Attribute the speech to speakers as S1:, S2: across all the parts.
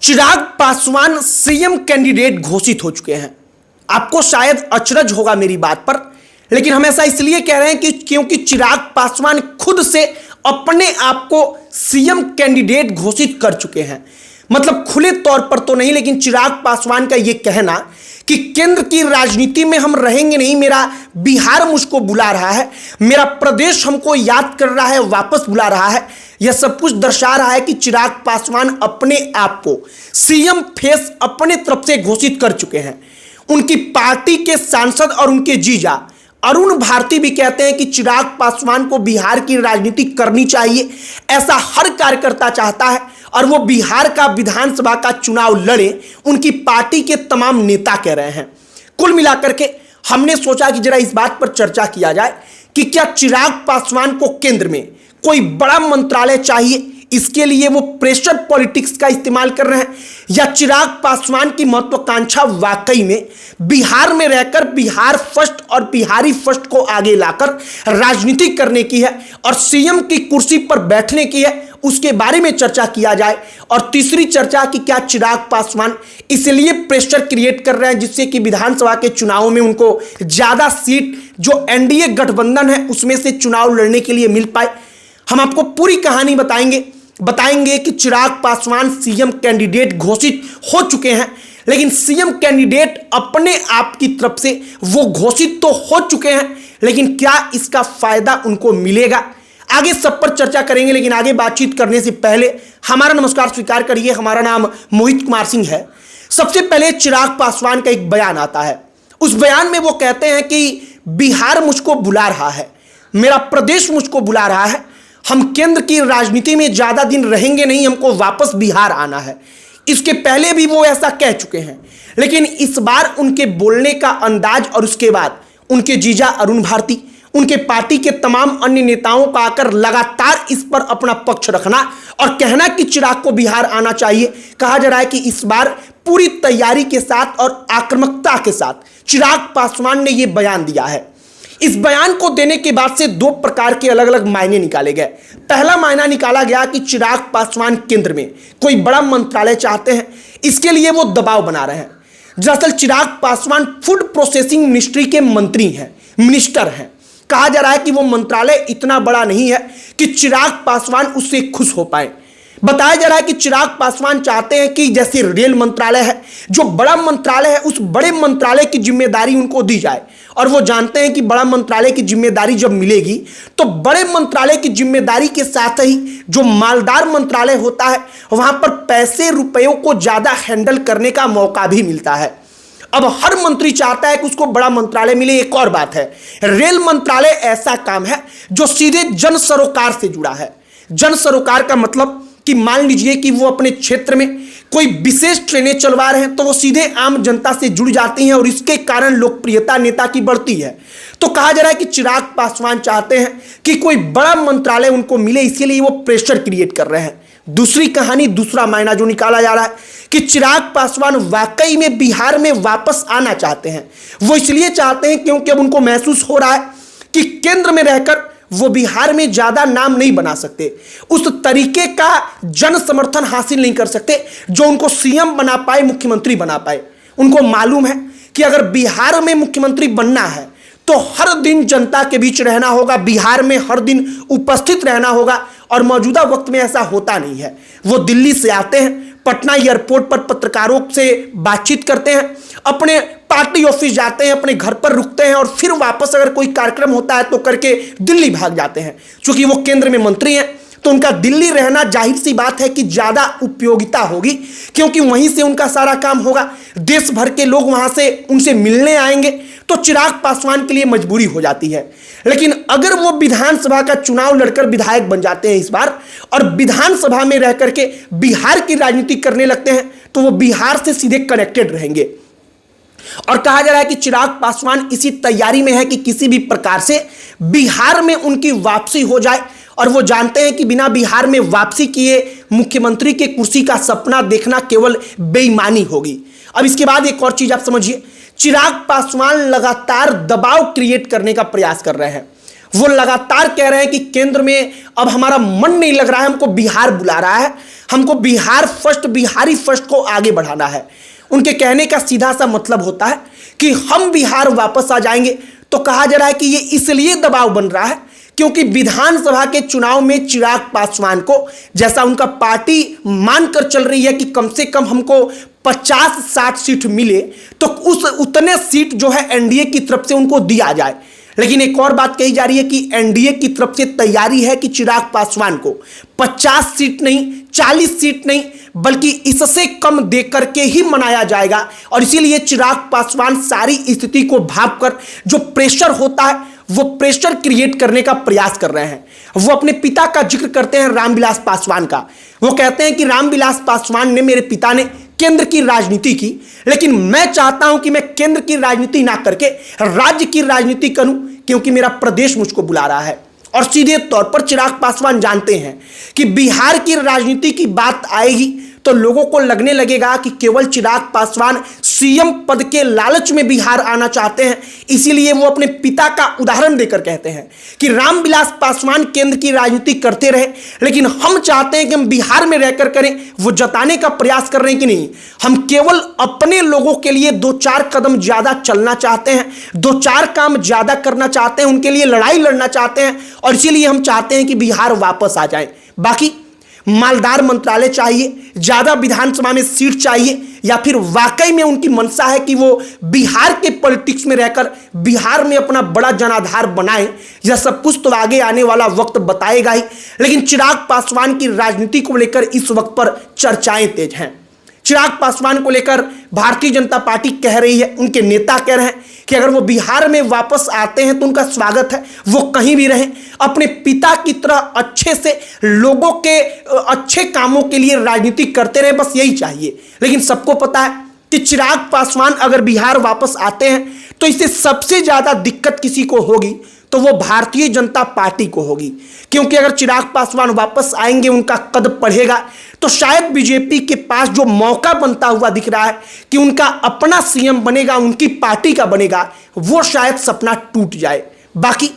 S1: Chirag Paswan CM candidate घोषित हो चुके हैं। आपको शायद अचरज होगा मेरी बात पर, लेकिन हम ऐसा इसलिए कह रहे हैं कि क्योंकि चिराग पासवान खुद से अपने आप को सीएम कैंडिडेट घोषित कर चुके हैं। मतलब खुले तौर पर तो नहीं, लेकिन चिराग पासवान का यह कहना कि केंद्र की राजनीति में हम रहेंगे नहीं, मेरा बिहार मुझको बुला रहा है, मेरा प्रदेश हमको याद कर रहा है, वापस बुला रहा है, यह सब कुछ दर्शा रहा है कि चिराग पासवान अपने आप को सीएम फेस अपने तरफ से घोषित कर चुके हैं। उनकी पार्टी के सांसद और उनके जीजा अरुण भारती भी कहते हैं कि चिराग पासवान को बिहार की राजनीति करनी चाहिए, ऐसा हर कार्यकर्ता चाहता है और वो बिहार का विधानसभा का चुनाव लड़े, उनकी पार्टी के तमाम नेता कह रहे हैं। कुल मिलाकर के हमने सोचा कि जरा इस बात पर चर्चा किया जाए कि क्या चिराग पासवान को केंद्र में कोई बड़ा मंत्रालय चाहिए, इसके लिए वो प्रेशर पॉलिटिक्स का इस्तेमाल कर रहे हैं, या चिराग पासवान की महत्वाकांक्षा वाकई में बिहार में रहकर बिहार फर्स्ट और बिहारी फर्स्ट को आगे लाकर राजनीति करने की है और सीएम की कुर्सी पर बैठने की है, उसके बारे में चर्चा किया जाए। और तीसरी चर्चा कि क्या चिराग पासवान इसलिए प्रेशर क्रिएट कर रहे हैं जिससे कि विधानसभा के चुनाव में उनको ज्यादा सीट जो एनडीए गठबंधन है उसमें से चुनाव लड़ने के लिए मिल पाए। हम आपको पूरी कहानी बताएंगे कि चिराग पासवान सीएम कैंडिडेट घोषित हो चुके हैं, लेकिन सीएम कैंडिडेट अपने आप की तरफ से वो घोषित तो हो चुके हैं, लेकिन क्या इसका फायदा उनको मिलेगा, आगे सब पर चर्चा करेंगे। लेकिन आगे बातचीत करने से पहले हमारा नमस्कार स्वीकार करिए। हमारा नाम मोहित कुमार सिंह है। सबसे पहले चिराग पासवान का एक बयान आता है। उस बयान में वो कहते हैं कि बिहार मुझको बुला रहा है, मेरा प्रदेश मुझको बुला रहा है, हम केंद्र की राजनीति में ज्यादा दिन रहेंगे नहीं, हमको वापस बिहार आना है। इसके पहले भी वो ऐसा कह चुके हैं, लेकिन इस बार उनके बोलने का अंदाज और उसके बाद उनके जीजा अरुण भारती, उनके पार्टी के तमाम अन्य नेताओं का आकर लगातार इस पर अपना पक्ष रखना और कहना कि चिराग को बिहार आना चाहिए। कहा जा रहा है कि इस बार पूरी तैयारी के साथ और आक्रामकता के साथ चिराग पासवान ने यह बयान दिया है। इस बयान को देने के बाद से दो प्रकार के अलग अलग मायने निकाले गए। पहला मायना निकाला गया कि चिराग पासवान केंद्र में कोई बड़ा मंत्रालय चाहते हैं, इसके लिए वो दबाव बना रहे हैं। दरअसल Chirag Paswan food processing ministry के मंत्री हैं, मिनिस्टर हैं। कहा जा रहा है कि वो मंत्रालय इतना बड़ा नहीं है कि चिराग पासवान उससे खुश हो पाए। बताया जा रहा है कि चिराग पासवान चाहते हैं कि जैसे रेल मंत्रालय है, जो बड़ा मंत्रालय है, उस बड़े मंत्रालय की जिम्मेदारी उनको दी जाए। और वो जानते हैं कि बड़ा मंत्रालय की जिम्मेदारी जब मिलेगी तो बड़े मंत्रालय की जिम्मेदारी के साथ ही जो मालदार मंत्रालय होता है वहां पर पैसे रुपयों को ज्यादा हैंडल करने का मौका भी मिलता है। अब हर मंत्री चाहता है कि उसको बड़ा मंत्रालय मिले। एक और बात है, रेल मंत्रालय ऐसा काम है जो सीधे जन सरोकार से जुड़ा है। जन सरोकार का मतलब कि मान लीजिए कि वो अपने क्षेत्र में कोई विशेष ट्रेनें चलवा रहे हैं तो वो सीधे आम जनता से जुड़ जाती हैं और इसके कारण लोकप्रियता नेता की बढ़ती है। तो कहा जा रहा है कि चिराग पासवान चाहते हैं कि कोई बड़ा मंत्रालय उनको मिले, इसीलिए वो प्रेशर क्रिएट कर रहे हैं। दूसरी कहानी, दूसरा मायना जो निकाला जा रहा है कि चिराग पासवान वाकई में बिहार में वापस आना चाहते हैं। वो इसलिए चाहते हैं क्योंकि अब उनको महसूस हो रहा है कि केंद्र में रहकर वो बिहार में ज्यादा नाम नहीं बना सकते, उस तरीके का जन समर्थन हासिल नहीं कर सकते जो उनको सीएम बना पाए, मुख्यमंत्री बना पाए। उनको मालूम है कि अगर बिहार में मुख्यमंत्री बनना है तो हर दिन जनता के बीच रहना होगा, बिहार में हर दिन उपस्थित रहना होगा, और मौजूदा वक्त में ऐसा होता नहीं है। वो दिल्ली से आते हैं, पटना एयरपोर्ट पर पत्रकारों से बातचीत करते हैं, अपने पार्टी ऑफिस जाते हैं, अपने घर पर रुकते हैं और फिर वापस अगर कोई कार्यक्रम होता है तो करके दिल्ली भाग जाते हैं। क्योंकि वो केंद्र में मंत्री हैं तो उनका दिल्ली रहना जाहिर सी बात है कि ज्यादा उपयोगिता होगी, क्योंकि वहीं से उनका सारा काम होगा। देश भर के लोग वहां से उनसे मिलने आएंगे, तो चिराग पासवान के लिए मजबूरी हो जाती है। लेकिन अगर वो विधानसभा का चुनाव लड़कर विधायक बन जाते हैं इस बार और विधानसभा में रह करके बिहार की राजनीति करने लगते हैं तो वो बिहार से सीधे कनेक्टेड रहेंगे। और कहा जा रहा है कि चिराग पासवान इसी तैयारी में है कि किसी भी प्रकार से बिहार में उनकी वापसी हो जाए, और वो जानते हैं कि बिना बिहार में वापसी किए मुख्यमंत्री के कुर्सी का सपना देखना केवल बेईमानी होगी। अब इसके बाद एक और चीज आप समझिए, चिराग पासवान लगातार दबाव क्रिएट करने का प्रयास कर रहे हैं। वो लगातार कह रहे हैं कि केंद्र में अब हमारा मन नहीं लग रहा है, हमको बिहार बुला रहा है, हमको बिहार फर्स्ट, बिहारी फर्स्ट को आगे बढ़ाना है। उनके कहने का सीधा सा मतलब होता है कि हम बिहार वापस आ जाएंगे। तो कहा जा रहा है कि ये इसलिए दबाव बन रहा है क्योंकि विधानसभा के चुनाव में चिराग पासवान को, जैसा उनका पार्टी मानकर चल रही है कि कम से कम हमको 50-60 सीट मिले, तो उतने सीट जो है एनडीए की तरफ से उनको दिया जाए। लेकिन एक और बात कही जा रही है कि एनडीए की तरफ से तैयारी है कि चिराग पासवान को 50 सीट नहीं, 40 सीट नहीं, बल्कि इससे कम देकर के ही मनाया जाएगा। और इसीलिए चिराग पासवान सारी स्थिति को भांपकर जो प्रेशर होता है वो प्रेशर क्रिएट करने का प्रयास कर रहे हैं। वो अपने पिता का जिक्र करते हैं, रामविलास पासवान का। वो कहते हैं कि रामविलास पासवान ने, मेरे पिता ने केंद्र की राजनीति की, लेकिन मैं चाहता हूं कि मैं केंद्र की राजनीति ना करके राज्य की राजनीति करूं, क्योंकि मेरा प्रदेश मुझको बुला रहा है। और सीधे तौर पर चिराग पासवान जानते हैं कि बिहार की राजनीति की बात आएगी तो लोगों को लगने लगेगा कि केवल चिराग पासवान सीएम पद के लालच में बिहार आना चाहते हैं। इसीलिए वो अपने पिता का उदाहरण देकर कहते हैं कि रामविलास पासवान केंद्र की राजनीति करते रहे, लेकिन हम चाहते हैं कि हम बिहार में रहकर करें। वो जताने का प्रयास कर रहे हैं कि नहीं, हम केवल अपने लोगों के लिए 2-4 कदम ज्यादा चलना चाहते हैं, 2-4 काम ज्यादा करना चाहते हैं, उनके लिए लड़ाई लड़ना चाहते हैं। और इसीलिए हम चाहते हैं कि बिहार वापस आ जाए। बाकी मालदार मंत्रालय चाहिए, ज्यादा विधानसभा में सीट चाहिए, या फिर वाकई में उनकी मंशा है कि वो बिहार के पॉलिटिक्स में रहकर बिहार में अपना बड़ा जनाधार बनाए, यह सब कुछ तो आगे आने वाला वक्त बताएगा ही। लेकिन चिराग पासवान की राजनीति को लेकर इस वक्त पर चर्चाएं तेज हैं। चिराग पासवान को लेकर भारतीय जनता पार्टी कह रही है, उनके नेता कह रहे हैं कि अगर वो बिहार में वापस आते हैं तो उनका स्वागत है, वो कहीं भी रहें, अपने पिता की तरह अच्छे से लोगों के अच्छे कामों के लिए राजनीति करते रहे, बस यही चाहिए। लेकिन सबको पता है कि चिराग पासवान अगर बिहार वापस आते हैं तो इससे सबसे ज्यादा दिक्कत किसी को होगी तो वो भारतीय जनता पार्टी को होगी। क्योंकि अगर चिराग पासवान वापस आएंगे, उनका कद बढ़ेगा, तो शायद बीजेपी के पास जो मौका बनता हुआ दिख रहा है कि उनका अपना सीएम बनेगा, उनकी पार्टी का बनेगा, वो शायद सपना टूट जाए। बाकी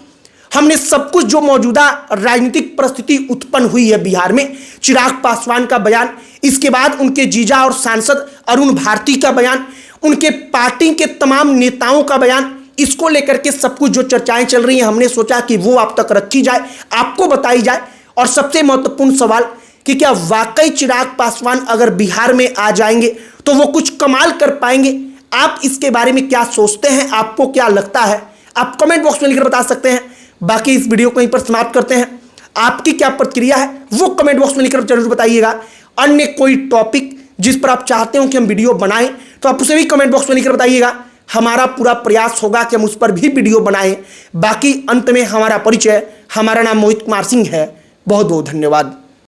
S1: हमने सब कुछ जो मौजूदा राजनीतिक परिस्थिति उत्पन्न हुई है बिहार में, चिराग पासवान का बयान, इसके बाद उनके जीजा और सांसद अरुण भारती का बयान, उनके पार्टी के तमाम नेताओं का बयान, इसको लेकर के सब कुछ जो चर्चाएं चल रही हैं, हमने सोचा कि वो आप तक रखी जाए, आपको बताई जाए। और सबसे महत्वपूर्ण सवाल कि क्या वाकई चिराग पासवान अगर बिहार में आ जाएंगे तो वो कुछ कमाल कर पाएंगे? आप इसके बारे में क्या सोचते हैं, आपको क्या लगता है, आप कमेंट बॉक्स में लिखकर बता सकते हैं। बाकी इस वीडियो को यहीं पर समाप्त करते हैं। आपकी क्या प्रतिक्रिया है वो कमेंट बॉक्स में लिखकर जरूर बताइएगा। अन्य कोई टॉपिक जिस पर आप चाहते हो कि हम वीडियो बनाएं तो आप उसे भी कमेंट बॉक्स में लिखकर बताइएगा। हमारा पूरा प्रयास होगा कि हम उस पर भी वीडियो बनाएं। बाकी अंत में हमारा परिचय, हमारा नाम मोहित कुमार सिंह है। बहुत बहुत धन्यवाद।